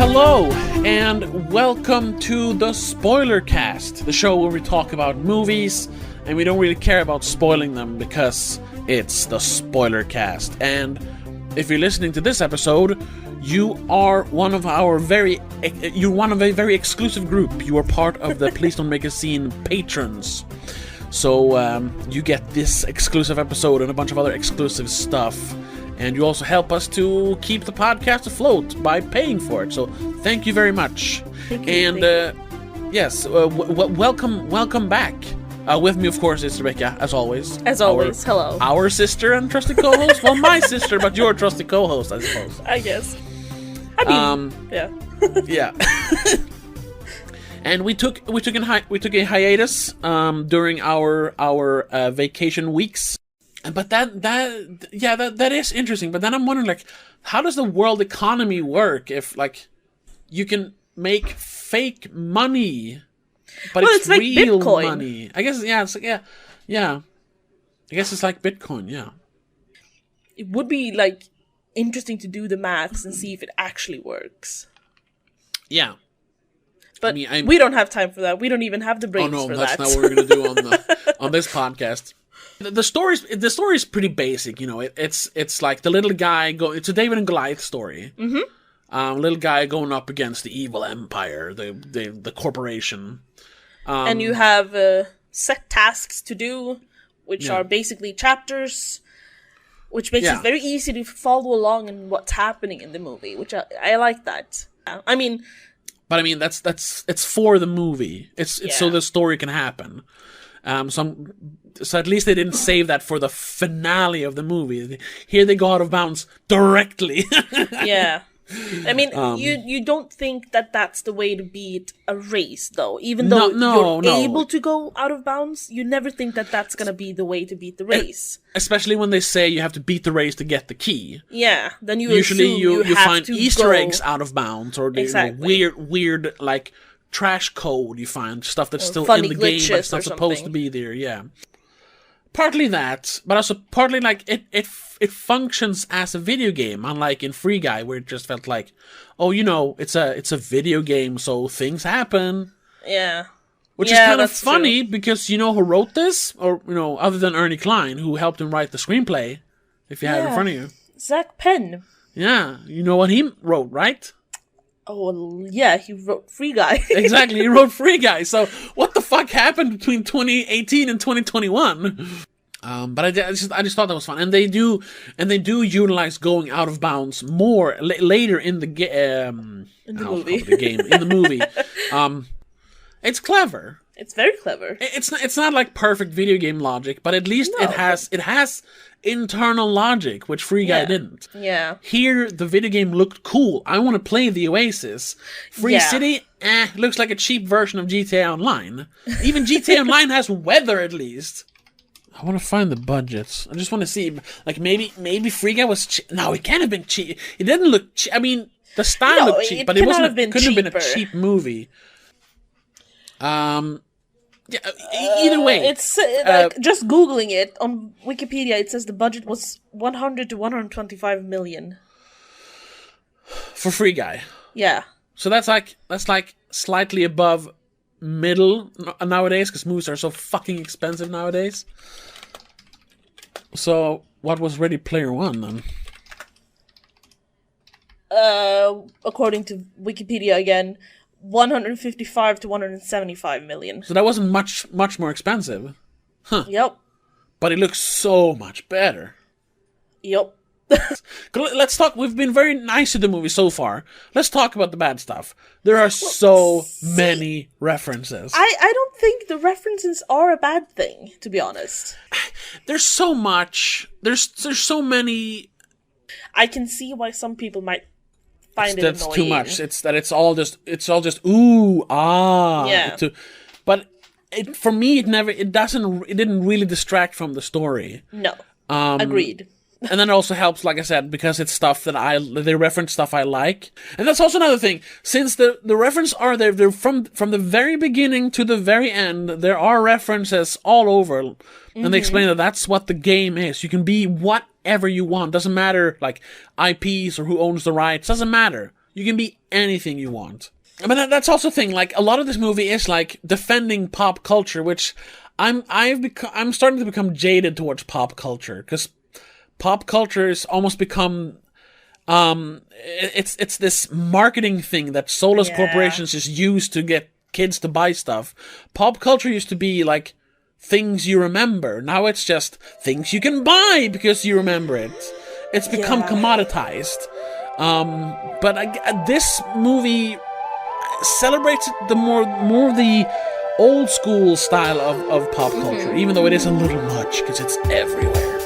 Hello, and welcome to the spoilerCast, the show where we talk about movies, and we don't really care about spoiling them because it's the spoilerCast. And if you're listening to this episode, you are one of a very exclusive group. You are part of the Please Don't Make a Scene patrons. So you get this exclusive episode and a bunch of other exclusive stuff. And you also help us to keep the podcast afloat by paying for it. So thank you very much. Thank you, and yes, welcome back. With me, of course, is Rebecka, as always. Hello. Our sister and trusty co-host. Well, my sister, but your trusty co-host, I suppose. I guess. I mean, yeah. Yeah. And we took a hiatus during our vacation weeks. But that is interesting. But then I'm wondering, like, how does the world economy work if, like, you can make fake money, but it's like real Bitcoin. Money? I guess, yeah, it's like, yeah. I guess it's like Bitcoin, yeah. It would be, like, interesting to do the maths and see if it actually works. Yeah. But we don't have time for that. We don't even have the brains for that. Oh, no, that's not what we're going to do on this podcast. The story is pretty basic, you know. It's like the little guy it's a David and Goliath story. Mm-hmm. Little guy going up against the evil empire, the corporation. And you have set tasks to do, which are basically chapters, which makes it very easy to follow along in what's happening in the movie, which I like that. I mean, that's it's for the movie. It's so the story can happen. So at least they didn't save that for the finale of the movie. Here they go out of bounds directly. Yeah. I mean, you don't think that that's the way to beat a race, though. Even though you're able to go out of bounds, you never think that that's going to be the way to beat the race. Especially when they say you have to beat the race to get the key. Yeah, then you usually you find Easter eggs out of bounds, or exactly. weird like trash code. You find stuff that's still in the game, but it's not supposed to be there. Yeah. Partly that, but also partly like it functions as a video game, unlike in Free Guy, where it just felt like, oh, you know, it's a video game, so things happen. Yeah. Which is kind of funny because you know who wrote this, or you know, other than Ernie Klein, who helped him write the screenplay, if you have it in front of you. Zach Penn. Yeah, you know what he wrote, right? Oh, yeah, he wrote Free Guy. Exactly, he wrote Free Guy. So, what the fuck happened between 2018 and 2021? But I just thought that was fun, and they do utilize going out of bounds more later in the movie. It's clever. It's very clever. It's not like perfect video game logic, but at least it has internal logic, which Free Guy didn't. Yeah. Here, the video game looked cool. I want to play the Oasis. Free City, looks like a cheap version of GTA Online. Even GTA Online has weather, at least. I want to find the budgets. I just want to see, like, maybe Free Guy was cheap. No, it can't have been cheap. It didn't look cheap. I mean, the style looked cheap, but it couldn't have been a cheap movie. Yeah, either way. It's like, just Googling it on Wikipedia, it says the budget was 100 to 125 million. For Free Guy. Yeah. So that's like slightly above middle nowadays, because movies are so fucking expensive nowadays. So what was Ready Player One then? According to Wikipedia again, 155 to 175 million. So that wasn't much more expensive. Huh. Yep. But it looks so much better. Yep. Let's talk. We've been very nice to the movie so far. Let's talk about the bad stuff. There are so many references. I don't think the references are a bad thing, to be honest. There's so much. There's so many. I can see why some people might find it that's annoying. Too much. It's all just ooh ah. Yeah. But for me, it didn't really distract from the story. No. Agreed. And then it also helps, like I said, because it's stuff that they reference stuff I like. And that's also another thing. Since the references are there, they're from the very beginning to the very end, there are references all over. Mm-hmm. And they explain that that's what the game is. You can be whatever you want. Doesn't matter, like, IPs or who owns the rights. Doesn't matter. You can be anything you want. I mean, that's also the thing. Like, a lot of this movie is like defending pop culture, which I'm starting to become jaded towards pop culture, because pop culture has almost become it's this marketing thing that soulless corporations just use to get kids to buy stuff. Pop culture used to be like things you remember. Now it's just things you can buy because you remember it. It's become commoditized. But this movie celebrates the more the old school style of pop culture, even though it is a little much because it's everywhere.